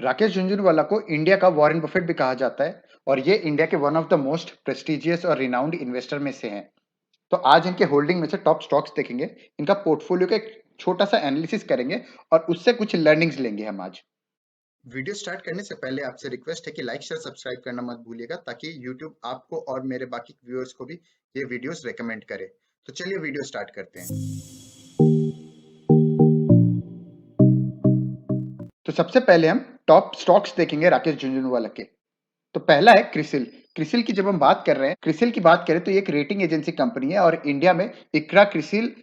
राकेश झुनझुनवाला को इंडिया का Warren Buffett भी कहा जाता है और ये इंडिया के one of the most prestigious और रिनाउंड इन्वेस्टर में से हैं। तो आज इनके होल्डिंग में से टॉप स्टॉक्स देखेंगे, इनका पोर्टफोलियो का एक छोटा सा एनालिसिस करेंगे और उससे कुछ लर्निंग्स लेंगे हम आज। वीडियो स्टार्ट करने से पहले आपसे रिक्वेस्ट है कि लाइक शेयर सब्सक्राइब करना मत भूलिएगा ताकि यूट्यूब आपको और मेरे बाकी व्यूअर्स को भी ये वीडियोस रेकमेंड करे। तो चलिए वीडियो स्टार्ट करते हैं। तो सबसे पहले हम टॉप स्टॉक्स देखेंगे राकेश झुनझुनवाला के। तो पहला है क्रिसिल। क्रिसिल की जब हम बात कर रहे हैं, क्रिसिल की बात करें तो ये एक रेटिंग एजेंसी कंपनी है और इंडिया में इक्रा, क्रिसिल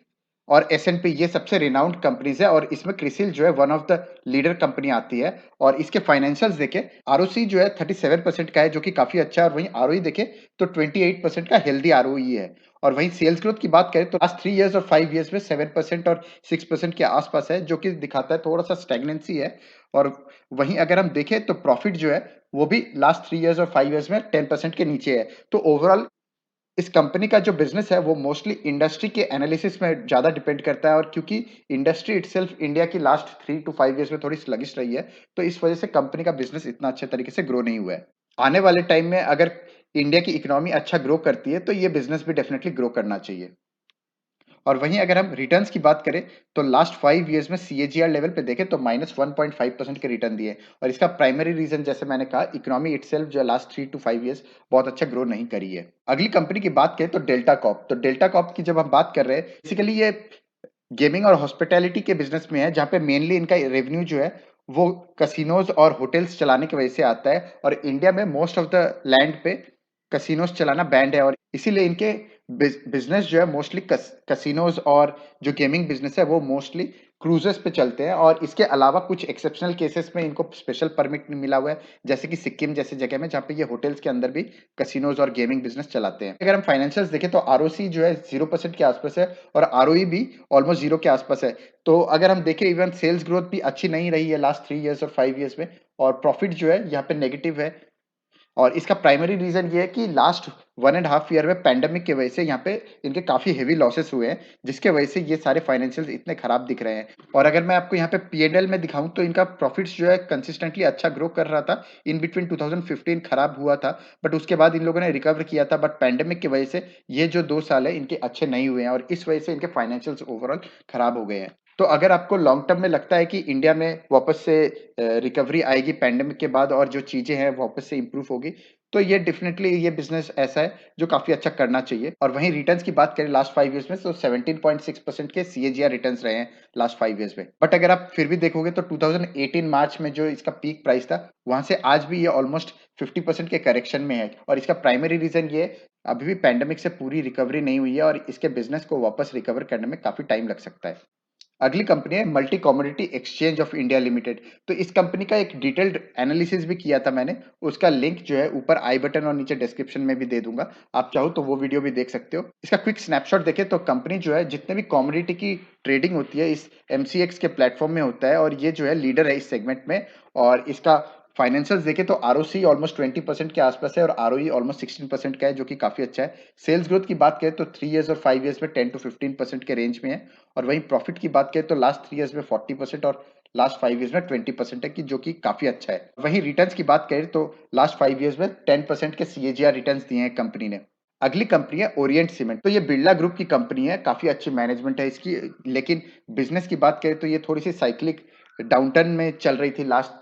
और एस&पी ये सबसे रिनाउंड कंपनीज है और इसमें क्रिसिल जो है one of the leader company आती है। और इसके फाइनेंशियल्स देखें, आरओसी जो है 37% का है जो कि काफी अच्छा है, और वहीं आरओई देखें तो 28% का हेल्दी आरओई है। और वहीं सेल्स ग्रोथ की बात करें तो लास्ट 3 इयर्स और 5 इयर्स में 7% और 6% के आसपास है, जो कि दिखाता है थोड़ा सा स्टेगनेंसी है। और वहीं अगर हम देखें तो प्रॉफिट जो है वो भी लास्ट 3 इयर्स और 5 इयर्स में 10% के नीचे है। तो ओवरऑल इस कंपनी का जो बिजनेस है वो मोस्टली इंडस्ट्री के एनालिसिस में ज्यादा डिपेंड करता है, और क्योंकि इंडस्ट्री इटसेल्फ इंडिया की लास्ट 3 to 5 इयर्स में थोड़ी स्लगिश रही है, तो इस वजह से कंपनी का बिजनेस इतना अच्छे तरीके से ग्रो नहीं हुआ है। आने वाले टाइम में अगर इंडिया की इकोनॉमी अच्छा ग्रो करती है तो ये बिजनेस भी डेफिनेटली ग्रो करना चाहिए। और वहीं अगर हम रिटर्न्स की बात करें तो लास्ट 5 इयर्स में सीएजीआर लेवल पे देखें तो -1.5% के रिटर्न दिए, और इसका प्राइमरी रीजन जैसे मैंने कहा, इकोनॉमी इटसेल्फ जो लास्ट 3 to 5 इयर्स बहुत अच्छा ग्रो नहीं करी है। अगली कंपनी की बात करें तो डेल्टा कॉप। तो डेल्टा कॉप की जब हम बात कर रहे हैं, बेसिकली ये गेमिंग और हॉस्पिटैलिटी के बिजनेस में है, जहाँ पे मेनली इनका रेवेन्यू जो है वो कसिनोज और होटल्स चलाने की वजह से आता है, और इंडिया में मोस्ट ऑफ द लैंड पे कसिनोज चलाना बैंड है, और इसीलिए इनके बिजनेस जो है मोस्टली कसिनोज और जो गेमिंग बिजनेस है वो मोस्टली क्रूजेस पे चलते हैं। और इसके अलावा कुछ एक्सेप्शनल केसेस में इनको स्पेशल परमिट मिला हुआ है, जैसे कि सिक्किम जैसे जगह में, जहाँ पे ये होटल्स के अंदर भी कसिनोज और गेमिंग बिजनेस चलाते हैं। अगर हम फाइनेंशियल्स देखें तो आरओसी जो है 0% के आसपास है और आरओई भी ऑलमोस्ट जीरो के आसपास है। तो अगर हम देखें, इवन सेल्स ग्रोथ भी अच्छी नहीं रही है लास्ट 3 इयर्स और 5 इयर्स में, और प्रॉफिट जो है यहाँ पे नेगेटिव है। और इसका प्राइमरी रीजन ये है कि लास्ट 1.5 ईयर में पैंडेमिक की वजह से यहाँ पे इनके काफी हेवी लॉसेस हुए हैं, जिसके वजह से ये सारे फाइनेंशियल्स इतने खराब दिख रहे हैं। और अगर मैं आपको यहाँ पे पीएनएल में दिखाऊं तो इनका प्रॉफिट्स जो है कंसिस्टेंटली अच्छा ग्रो कर रहा था। इन बिटवीन 2015 खराब हुआ था, बट उसके बाद इन लोगों ने रिकवर किया था, बट पैंडेमिक की वजह से ये जो 2 साल है इनके अच्छे नहीं हुए हैं, और इस वजह से इनके फाइनेंशियल्स ओवरऑल खराब हो गए हैं। तो अगर आपको लॉन्ग टर्म में लगता है कि इंडिया में वापस से रिकवरी आएगी पैंडेमिक के बाद और जो चीजें हैं वापस से इंप्रूव होगी, तो ये डेफिनेटली ये बिजनेस ऐसा है जो काफी अच्छा करना चाहिए। और वहीं रिटर्न्स की बात करें लास्ट 5 इयर्स में, तो 17.6% के सीएजीआर रिटर्न्स रहे हैं लास्ट 5 इयर्स में। बट अगर आप फिर भी देखोगे तो 2018 मार्च में जो इसका पीक प्राइस था, वहां से आज भी ये ऑलमोस्ट 50% के करेक्शन में है, और इसका प्राइमरी रीजन ये अभी भी पैंडेमिक से पूरी रिकवरी नहीं हुई है, और इसके बिजनेस को वापस रिकवर करने में काफी टाइम लग सकता है। अगली कंपनी है multi commodity exchange of India limited. तो इस कंपनी का एक डिटेल्ड एनालिसिस भी किया था मैंने, उसका लिंक जो है ऊपर आई बटन और नीचे डिस्क्रिप्शन में भी दे दूंगा, आप चाहो तो वो वीडियो भी देख सकते हो। इसका क्विक स्नैपशॉट देखें तो कंपनी जो है जितने भी कमोडिटी की ट्रेडिंग होती है इस एमसीएक्स के प्लेटफॉर्म में होता है, और ये जो है लीडर है इस सेगमेंट में। और इसका फाइनेंशियल्स देखें तो आरओसी ऑलमोस्ट 20% के आसपास है और आरओई ऑलमोस्ट 16% का है, जो कि काफी अच्छा है। सेल्स ग्रोथ की बात करें तो 3 इयर्स और 5 इयर्स में 10 to 15% के रेंज में है। और वहीं प्रॉफिट की बात करें तो लास्ट 3 इयर्स में 40% और लास्ट 5 इयर्स में 20% है, कि जो कि काफी अच्छा है। वहीं रिटर्न्स की बात करें तो लास्ट 5 इयर्स में 10% के सीएजीआर रिटर्न्स दिए हैं कंपनी ने। अगली कंपनी है ओरिएंट सीमेंट। तो ये बिरला ग्रुप की कंपनी है, काफी अच्छी मैनेजमेंट है इसकी, लेकिन बिजनेस की बात करें तो ये थोड़ी सी साइक्लिक डाउनटर्न में चल रही थी लास्ट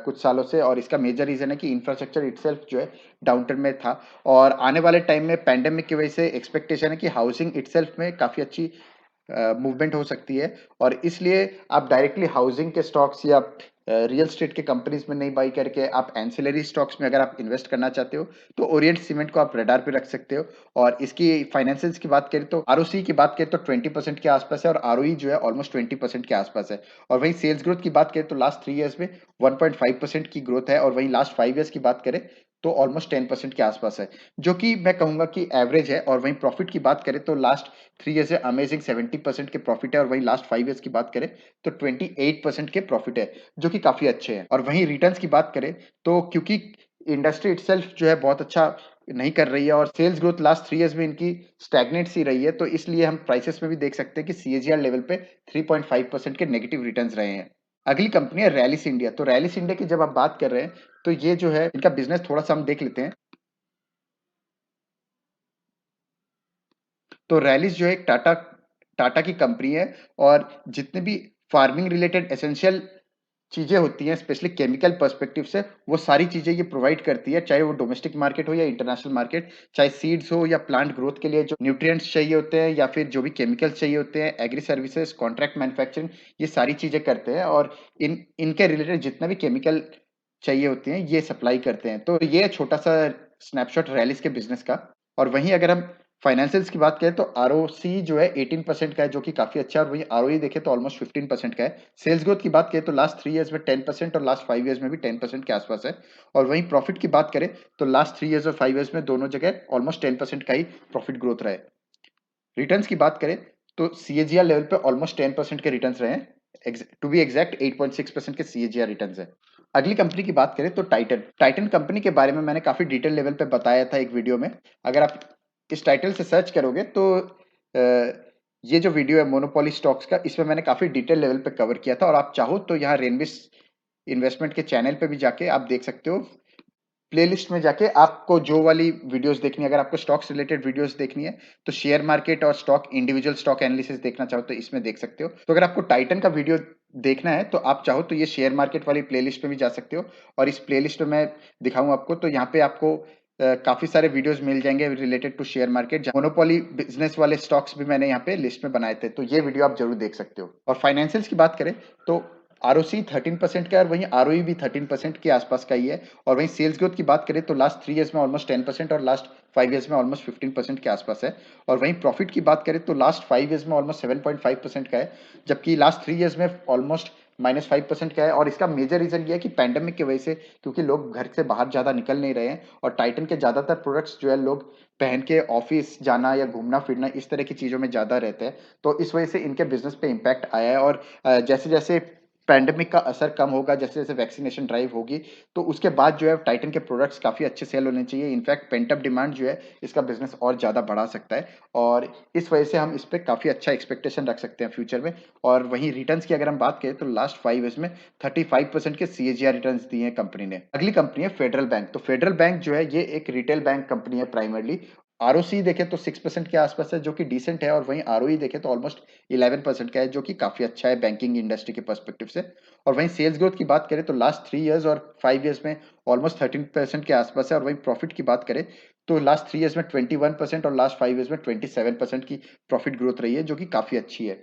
कुछ सालों से, और इसका मेजर रीजन है कि इंफ्रास्ट्रक्चर इटसेल्फ जो है डाउनटर्न में था। और आने वाले टाइम में पैंडेमिक की वजह से एक्सपेक्टेशन है कि हाउसिंग इटसेल्फ में काफी अच्छी मूवमेंट हो सकती है, और इसलिए आप डायरेक्टली हाउसिंग के स्टॉक्स या रियल स्टेट के कंपनीज में नहीं बाई करके आप एंसिलरी स्टॉक्स में अगर आप इन्वेस्ट करना चाहते हो तो ओरिएंट सीमेंट को आप रडार पे रख सकते हो। और इसकी फाइनेंशियल्स की बात करें तो आरओसी की बात करें तो 20% के आसपास है, और आरओई जो है ऑलमोस्ट 20% के आसपास है। और वहीं सेल्स ग्रोथ की बात करें तो लास्ट 3 इयर्स में 1.5% की ग्रोथ है, और वहीं लास्ट 5 इयर्स की बात करें तो ऑलमोस्ट 10% के आसपास है, जो कि मैं कहूंगा कि एवरेज है। और वहीं प्रॉफिट की बात करें तो लास्ट 3 इयर्स से अमेजिंग 70% के प्रॉफिट है, और वहीं लास्ट 5 इयर्स की बात करें तो 28% के प्रॉफिट है, जो कि काफी अच्छे हैं। और वहीं रिटर्न्स की बात करें तो क्योंकि इंडस्ट्री इटसेल्फ जो है बहुत अच्छा नहीं कर रही है, और सेल्स ग्रोथ लास्ट 3 इयर्स में इनकी स्टैग्नेट सी रही है, तो इसलिए हम प्राइसेस में भी देख सकते हैं कि सीएजीआर लेवल पे 3.5% के नेगेटिव रिटर्न्स रहे हैं। अगली कंपनी है रैलिस इंडिया। तो रैलिस इंडिया की जब आप बात कर रहे हैं तो ये जो है इनका बिजनेस थोड़ा सा हम देख लेते हैं। तो रैलिस जो है एक टाटा टाटा की कंपनी है, और जितने भी फार्मिंग रिलेटेड एसेंशियल चीजें होती हैं स्पेशली केमिकल पर्सपेक्टिव से, वो सारी चीजें ये प्रोवाइड करती है, चाहे वो डोमेस्टिक मार्केट हो या इंटरनेशनल मार्केट, चाहे सीड्स हो या प्लांट ग्रोथ के लिए जो न्यूट्रिएंट्स चाहिए होते हैं या फिर जो भी केमिकल्स चाहिए होते हैं, एग्री सर्विसेज, कॉन्ट्रैक्ट मैन्युफैक्चरिंग, ये सारी चीजें करते हैं, और इनके रिलेटेड जितना भी केमिकल चाहिए होते हैं ये सप्लाई करते हैं। तो ये है छोटा सा स्नैपशॉट रैलिस के बिजनेस का। और वहीं अगर हम फाइनेंशियल्स की बात करें तो आरओसी जो है 18% का है, जो कि काफी अच्छा है, और वहीं आरओई देखें तो ऑलमोस्ट 15% का है। सेल्स ग्रोथ की बात करें तो लास्ट 3 ईयर्स में 10% और लास्ट 5 ईयर्स में भी 10% के आसपास है। और वहीं प्रॉफिट की बात करें तो लास्ट 3 ईयर्स और 5 ईयर्स में दोनों जगह ऑलमोस्ट 10% का ही प्रॉफिट ग्रोथ रहा है। रिटर्न्स की बात करें तो सीएजीआर लेवल पे ऑलमोस्ट 10% के रिटर्न्स रहे हैं, टू बी एग्जैक्ट 8.6% के सीएजीआर रिटर्न्स है। अगली कंपनी की बात करें तो टाइटन टाइटन कंपनी के बारे में मैंने काफी डिटेल लेवल पे बताया था एक वीडियो में। अगर आप इस टाइटल से सर्च करोगे तो ये जो वीडियो है मोनोपोली स्टॉक्स का, इसमें मैंने काफी डिटेल लेवल पे कवर किया था, और आप चाहो तो यहाँ रेनविस इन्वेस्टमेंट के चैनल पे भी जाके आप देख सकते हो। प्लेलिस्ट में जाके आपको जो वाली वीडियोस देखनी है, अगर आपको स्टॉक्स रिलेटेड वीडियोस देखनी है तो शेयर मार्केट और स्टॉक इंडिविजुअल स्टॉक एनालिसिस देखना चाहो तो इसमें देख सकते हो। तो अगर आपको टाइटन का वीडियो देखना है तो आप चाहो तो ये शेयर मार्केट वाली प्लेलिस्ट में भी जा सकते हो, और इस प्लेलिस्ट में मैं दिखाऊं आपको तो यहाँ पे आपको काफी सारे वीडियोस मिल जाएंगे related to share market. Monopoly business वाले स्टॉक्स भी मैंने यहाँ पे लिस्ट में बनाए थे, तो ये वीडियो आप जरूर देख सकते हो। और फाइनेंशियल्स की बात करें तो आरओसी 13% का है, और वहीं आरओई भी 13% के आसपास का ही है। और वहीं सेल्स ग्रोथ की बात करें तो लास्ट 3 ईयर्स में ऑलमोस्ट 10% और लास्ट 5 ईयर्स में ऑलमोस्ट 15% के आसपास है। और वहीं प्रॉफिट की बात करें तो लास्ट 5 ईयर्स में ऑलमोस्ट 7.5% का है, जबकि लास्ट 3 ईयर्स में ऑलमोस्ट -5% का है। और इसका मेजर रीजन ये है कि पैंडेमिक की वजह से, क्योंकि लोग घर से बाहर ज्यादा निकल नहीं रहे हैं, और टाइटन के ज्यादातर प्रोडक्ट्स जो है लोग पहन के ऑफिस जाना या घूमना फिरना इस तरह की चीजों में ज्यादा रहते हैं, तो इस वजह से इनके बिजनेस पे इम्पैक्ट आया है। और जैसे जैसे पैंडेमिक का असर कम होगा, जैसे जैसे वैक्सीनेशन ड्राइव होगी, तो उसके बाद जो है टाइटन के प्रोडक्ट्स काफी अच्छे सेल होने चाहिए। इनफैक्ट पेंटअप डिमांड जो है इसका बिजनेस और ज्यादा बढ़ा सकता है, और इस वजह से हम इस पे काफी अच्छा एक्सपेक्टेशन रख सकते हैं फ्यूचर में। और वहीं रिटर्न्स की अगर हम बात करें तो लास्ट 5 ईयर्स में 35% के सीएजीआर रिटर्न्स दिए हैं कंपनी ने। अगली कंपनी है फेडरल बैंक। तो फेडरल बैंक जो है ये एक रिटेल बैंक कंपनी है प्राइमरली। आरओसी देखें तो 6% के आसपास है, जो कि डिसेंट है, और वहीं आरओई देखें तो ऑलमोस्ट 11% का है, जो कि काफी अच्छा है बैंकिंग इंडस्ट्री के पर्सपेक्टिव से। और वहीं सेल्स ग्रोथ की बात करें तो लास्ट 3 ईयर्स और 5 ईयर्स में ऑलमोस्ट 13% के आसपास है। और वहीं प्रॉफिट की बात करें तो लास्ट 3 ईयर्स में 21% और लास्ट 5 ईयर्स में 27% की प्रॉफिट ग्रोथ रही है, जो कि काफी अच्छी है।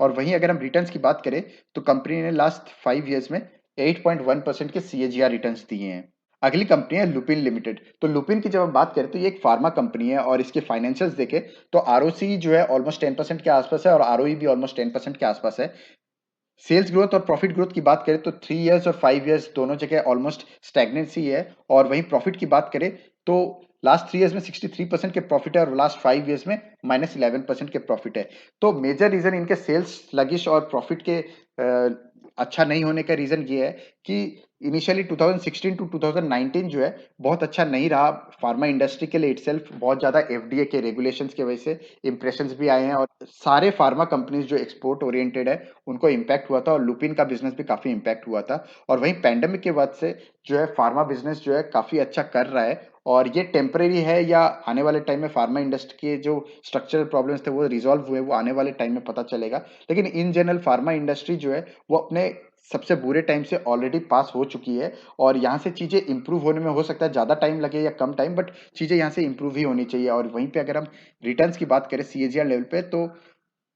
और वहीं अगर हम रिटर्न्स की बात करें तो कंपनी ने लास्ट 5 ईयर्स में 8.1% के सीएजीआर रिटर्न्स दिए हैं। अगली कंपनी है लुपिन लिमिटेड। तो लुपिन की जब हम बात करें तो ये एक फार्मा कंपनी है, और इसके फाइनेंशियल्स देखें तो आरओसी जो है ऑलमोस्ट 10% के आसपास है, और आरओई भी ऑलमोस्ट 10% के आसपास है। सेल्स ग्रोथ और प्रॉफिट ग्रोथ की बात करें तो 3 ईयर्स और 5 ईयर्स दोनों जगह ऑलमोस्ट स्टैग्नेंसी है। और वहीं प्रॉफिट की बात करें तो लास्ट 3 ईयर्स में 63% के प्रॉफिट है, और लास्ट 5 ईयर्स में -11% के प्रॉफिट है। तो मेजर रीजन इनके सेल्स स्लगिश और प्रॉफिट के अच्छा नहीं होने का रीजन ये है कि इनिशियली 2016 टू 2019 जो है बहुत अच्छा नहीं रहा फार्मा इंडस्ट्री के लिए इटसेल्फ। बहुत ज्यादा एफडीए के रेगुलेशंस की वजह से इंप्रेशंस भी आए हैं, और सारे फार्मा कंपनीज जो एक्सपोर्ट ओरिएंटेड है उनको इम्पैक्ट हुआ था, और लुपिन का बिजनेस भी काफी इम्पैक्ट हुआ था। और वहीं पैंडेमिक के बाद से जो है फार्मा बिजनेस जो है काफी अच्छा कर रहा है, और ये टेम्परेरी है या आने वाले टाइम में फार्मा इंडस्ट्री के जो स्ट्रक्चरल प्रॉब्लम्स थे वो रिजॉल्व हुए, वो आने वाले टाइम में पता चलेगा। लेकिन इन जनरल फार्मा इंडस्ट्री जो है वो अपने सबसे बुरे टाइम से ऑलरेडी पास हो चुकी है, और यहाँ से चीजें इंप्रूव होने में हो सकता है ज्यादा टाइम लगे या कम टाइम, बट चीजें यहाँ से इंप्रूव ही होनी चाहिए। और वहीं पे अगर हम रिटर्न्स की बात करें सीएजीआर लेवल पे तो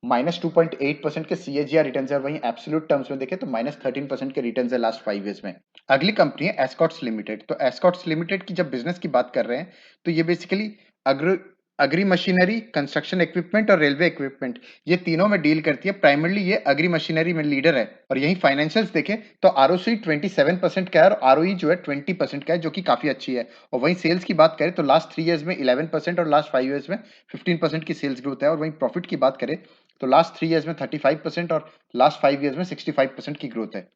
-2.8% के सीएजीआर रिटर्न है, और वहीं एब्सोल्यूट टर्म्स में देखें तो -13% के रिटर्न है लास्ट 5 ईयर्स में। अगली कंपनी है एस्कॉट्स लिमिटेड। तो एस्कॉट्स लिमिटेड की जब बिजनेस की बात कर रहे हैं तो ये बेसिकली अग्र अग्री मशीनरी, कंस्ट्रक्शन इक्विपमेंट और रेलवे इक्विपमेंट, ये तीनों में डील करती है। प्राइमरली ये अग्री मशीनरी में लीडर है। और यही फाइनेंशियल्स देखें तो आरओसी 27% का है, और आरओई जो है 20% का है, जो कि काफी अच्छी है। और वहीं सेल्स की बात करें तो लास्ट 3 ईयर्स में 11% और लास्ट 5 ईयर्स में 15% की सेल्स ग्रोथ है। और वहीं प्रॉफिट की बात करें तो लास्ट 3 ईयर्स में 35% और लास्ट 5 ईयर्स में 65% की ग्रोथ है।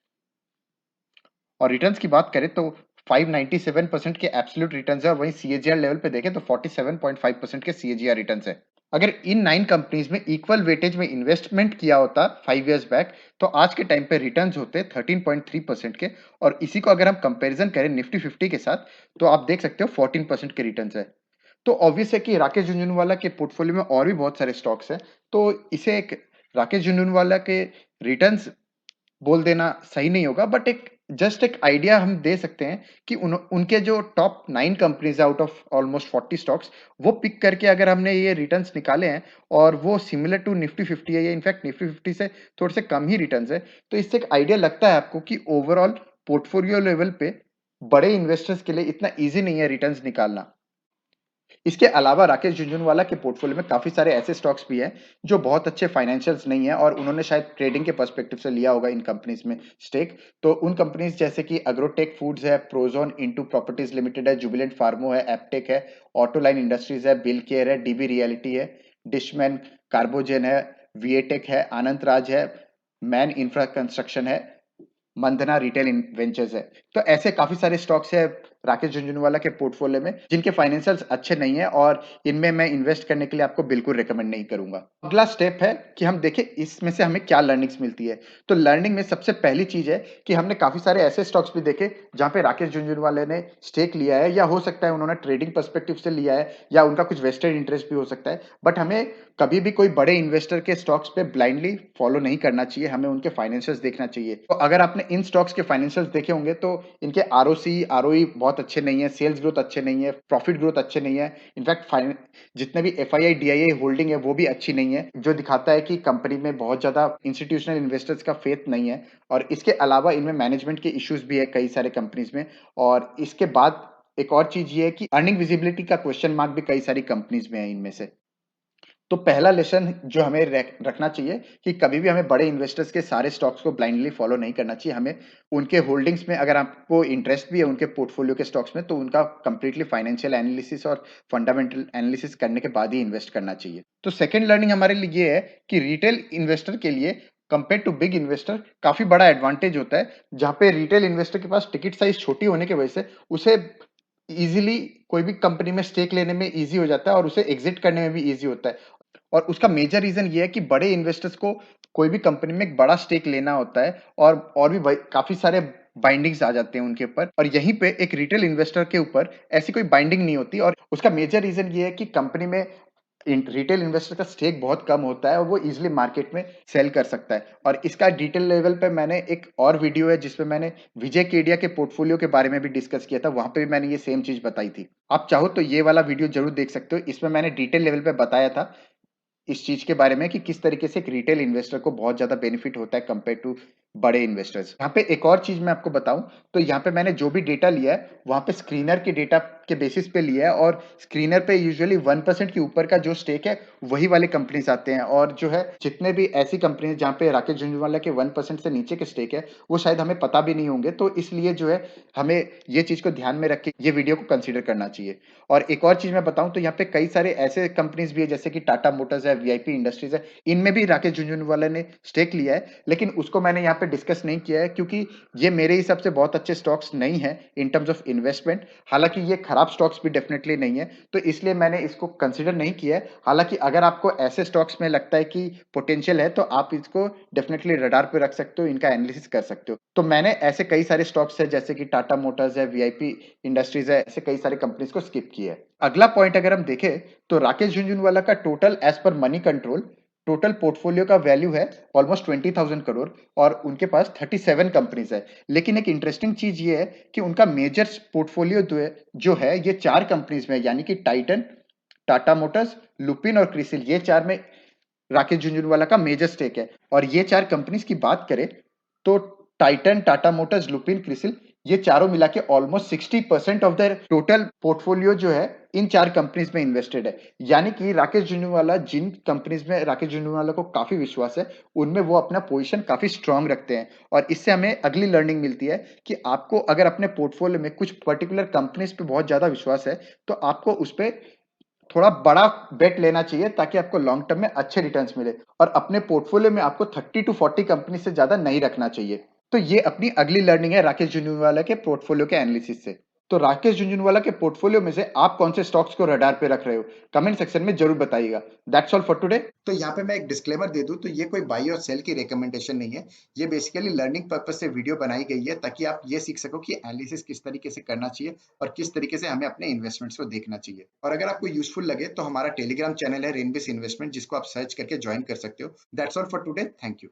और रिटर्न्स की बात करें तो 597% के एब्सोल्यूट रिटर्न्स है, और वहीं सीएजीआर लेवल पे देखें तो 47.5% के सीएजीआर रिटर्न्स है। अगर इन 9 कंपनीज में इक्वल वेटेज में इन्वेस्टमेंट किया होता 5 इयर्स बैक, तो आज के टाइम पे रिटर्न्स होते 13.3% के। और इसी को अगर हम कंपैरिजन करें निफ्टी 50 के साथ, तो आप देख सकते हो 14% के रिटर्न्स है। तो ऑब्वियस है कि राकेश झुनझुनवाला के पोर्टफोलियो में और भी बहुत सारे स्टॉक्स हैं, तो इसे एक राकेश झुनझुनवाला के रिटर्न्स बोल देना सही नहीं होगा, बट एक जस्ट एक आइडिया हम दे सकते हैं कि उनके जो top 9 companies out of almost 40 stocks, वो पिक करके अगर हमने ये रिटर्न्स निकाले हैं और वो सिमिलर टू निफ्टी 50 है, या इनफैक्ट निफ्टी 50 से थोड़े से कम ही रिटर्न्स है, तो इससे एक आइडिया लगता है आपको कि ओवरऑल पोर्टफोलियो लेवल पे बड़े इन्वेस्टर्स के लिए इतना ईजी नहीं है रिटर्न्स निकालना। इसके अलावा राकेश झुनझुनवाला के पोर्टफोलियो में काफी सारे ऐसे स्टॉक्स भी हैं जो बहुत अच्छे फाइनेंशियल्स नहीं है, और उन्होंने शायद ट्रेडिंग के पर्सपेक्टिव से लिया होगा इन कंपनीज में स्टेक। तो उन कंपनीज जैसे कि अग्रोटेक फूड्स है, प्रोजोन इंटू प्रॉपर्टीज लिमिटेड है, जुबिलेंट फार्मो है, एप्टेक है, ऑटोलाइन इंडस्ट्रीज है, बिल केयर है, डीबी रियलिटी है, डिशमैन कार्बोजेन है, वीएटेक है, आनंद राज है, मैन इंफ्रा कंस्ट्रक्शन है, मंदना रिटेल वेंचर्स है। तो ऐसे काफी सारे स्टॉक्स है राकेश झुनझुनवाला के पोर्टफोलियो में जिनके फाइनेंशियल्स अच्छे नहीं है, और इनमें मैं इन्वेस्ट करने के लिए आपको बिल्कुल रेकमेंड नहीं करूंगा। अगला स्टेप है कि हम देखें इसमें से हमें क्या लर्निंग्स मिलती है। तो लर्निंग में सबसे पहली चीज है कि हमने काफी सारे ऐसे स्टॉक्स भी देखे जहां पे राकेश झुनझुनवाले ने स्टेक लिया है, या हो सकता है उन्होंने ट्रेडिंग पर्सपेक्टिव से लिया है, या उनका कुछ वेस्टेड इंटरेस्ट भी हो सकता है। बट हमें कभी भी कोई बड़े इन्वेस्टर के स्टॉक्स पे ब्लाइंडली फॉलो नहीं करना चाहिए, हमें उनके फाइनेंशियल्स देखना चाहिए। तो अगर आपने इन स्टॉक्स के फाइनेंशियल्स देखे होंगे तो इनके आरओसी आरओई बहुत अच्छे नहीं है, सेल्स ग्रोथ अच्छे नहीं है, प्रॉफिट ग्रोथ अच्छे नहीं है, इनफैक्ट जितने भी एफआईआई डीआईए होल्डिंग है वो भी अच्छी नहीं है, जो दिखाता है कि कंपनी में बहुत ज्यादा इंस्टीट्यूशनल इन्वेस्टर्स का फेथ नहीं है। और इसके अलावा इनमें मैनेजमेंट के इश्यूज भी है कई सारे कंपनीज में। और इसके बाद एक और चीज ये है कि अर्निंग विजिबिलिटी का क्वेश्चन मार्क भी कई सारी कंपनीज में है इनमें से। तो पहला लेसन जो हमें रखना चाहिए कि कभी भी हमें बड़े इन्वेस्टर्स के सारे स्टॉक्स को ब्लाइंडली फॉलो नहीं करना चाहिए। हमें उनके होल्डिंग्स में, अगर आपको इंटरेस्ट भी है उनके पोर्टफोलियो के स्टॉक्स में, तो उनका कंप्लीटली फाइनेंशियल एनालिसिस और फंडामेंटल एनालिसिस करने के बाद ही इन्वेस्ट करना चाहिए। तो सेकेंड लर्निंग हमारे लिए ये है कि रिटेल इन्वेस्टर के लिए कंपेयर टू बिग इन्वेस्टर काफी बड़ा एडवांटेज होता है, जहां पे रिटेल इन्वेस्टर के पास टिकट साइज छोटी होने की वजह से उसे इजीली कोई भी कंपनी में स्टेक लेने में इजी हो जाता है, और उसे एग्जिट करने में भी इजी होता है। और उसका मेजर रीजन ये है कि बड़े इन्वेस्टर्स को कोई भी कंपनी में एक बड़ा स्टेक लेना होता है, और भी काफी सारे बाइंडिंग्स आ जाते हैं उनके ऊपर, और यहीं पे एक रिटेल इन्वेस्टर के ऊपर ऐसी कोई बाइंडिंग नहीं होती। और उसका मेजर रीजन ये है कि कंपनी में रिटेल इन्वेस्टर का स्टेक बहुत कम होता है और वो इजिली मार्केट में सेल कर सकता है। और इसका डिटेल लेवल पे मैंने एक और वीडियो है जिसमें मैंने विजय केडिया के पोर्टफोलियो के बारे में भी डिस्कस किया था, वहां पे भी मैंने ये सेम चीज बताई थी। आप चाहो तो ये वाला वीडियो जरूर देख सकते हो, इसमें मैंने डिटेल लेवल पे बताया था इस चीज के बारे में कि किस तरीके से एक रिटेल इन्वेस्टर को बहुत ज्यादा बेनिफिट होता है कंपेयर टू बड़े इन्वेस्टर्स। यहाँ पे एक और चीज मैं आपको बताऊं, तो यहाँ पे मैंने जो भी डेटा लिया है वहां पे स्क्रीनर के डेटा के बेसिस पे लिया है, और स्क्रीनर पे यूजुअली 1% के ऊपर का जो स्टेक है वही वाले कंपनीज आते हैं। और जो है जितने भी ऐसी कंपनी जहाँ पे राकेश झुनझुनवाला के 1% से नीचे के स्टेक है वो शायद हमें पता भी नहीं होंगे। तो इसलिए जो है हमें ये चीज को ध्यान में रख के ये वीडियो को कंसिडर करना चाहिए। और एक और चीज मैं बताऊं तो यहाँ पे कई सारे ऐसे कंपनीज भी है जैसे कि टाटा मोटर्स है, वीआईपी इंडस्ट्रीज है, इनमें भी राकेश झुनझुनवाला ने स्टेक लिया है, लेकिन उसको मैंने यहाँ पे डिस्कस नहीं किया है क्योंकि ये मेरे हिसाब से बहुत अच्छे स्टॉक्स नहीं है इन टर्म्स ऑफ इन्वेस्टमेंट। हालांकि ये खराब स्टॉक्स भी डेफिनेटली नहीं है, तो इसलिए मैंने इसको कंसिडर नहीं किया है। हालांकि अगर आपको ऐसे स्टॉक्स में लगता है कि पोटेंशियल है तो आप इसको डेफिनेटली रडार पे रख सकते हो, इनका एनालिसिस कर सकते हो। तो मैंने ऐसे कई सारे स्टॉक्स है जैसे कि टाटा मोटर्स है, वीआईपी इंडस्ट्रीज है, ऐसे कई सारे कंपनीज को स्किप किया है। अगला पॉइंट अगर हम देखें तो राकेश झुनझुनवाला का total as per Moneycontrol total portfolio का वैल्यू है ऑलमोस्ट 20,000 करोड़, और उनके पास 37 कंपनीज है। लेकिन एक इंटरेस्टिंग चीज ये है कि उनका मेजर पोर्टफोलियो जो है ये 4 कंपनीज में है, यानी कि टाइटन, टाटा मोटर्स, लुपिन और क्रिसिल, ये 4 में राकेश झुनझुनवाला का मेजर स्टेक है। और ये 4 कंपनीज की बात करें तो Titan, Tata Motors, Lupin, CRISIL, ये चारों मिला के almost 60% of the total portfolio जो है इन 4 कंपनीज में इन्वेस्टेड है। यानी कि राकेश झुनझुनवाला जिन कंपनीज में राकेश झुनझुनवाला को काफी विश्वास है उनमें वो अपना पोजीशन काफी स्ट्रांग रखते हैं। और इससे हमें अगली लर्निंग मिलती है कि आपको अगर अपने पोर्टफोलियो में कुछ पर्टिकुलर कंपनीज पे बहुत ज्यादा विश्वास है तो आपको उस पर थोड़ा बड़ा बेट लेना चाहिए ताकि आपको लॉन्ग टर्म में अच्छे रिटर्न्स मिले, और अपने पोर्टफोलियो में आपको 30 to 40 कंपनी से ज्यादा नहीं रखना चाहिए। तो ये अपनी अगली लर्निंग है राकेश झुनझुनवाला के पोर्टफोलियो के एनालिसिस से। तो राकेश झुंझुनवाला के पोर्टफोलियो में से आप कौन से स्टॉक्स को रडार पे रख रहे हो? कमेंट सेक्शन में जरूर बताइएगा। That's all for today. तो यहाँ पे मैं एक डिस्क्लेमर दे दूं, तो ये कोई बाई और सेल की रिकमेंडेशन नहीं है। ये बेसिकली लर्निंग पर्पस से वीडियो बनाई गई है ताकि आप ये सीख सको कि एनालिसिस किस तरीके से करना चाहिए और किस तरीके से हमें अपने इन्वेस्टमेंट्स को देखना चाहिए। और अगर आपको यूजफुल लगे तो हमारा टेलीग्राम चैनल है रेनबिस इन्वेस्टमेंट, जिसको आप सर्च करके ज्वाइन कर सकते हो। That's all for today. Thank you.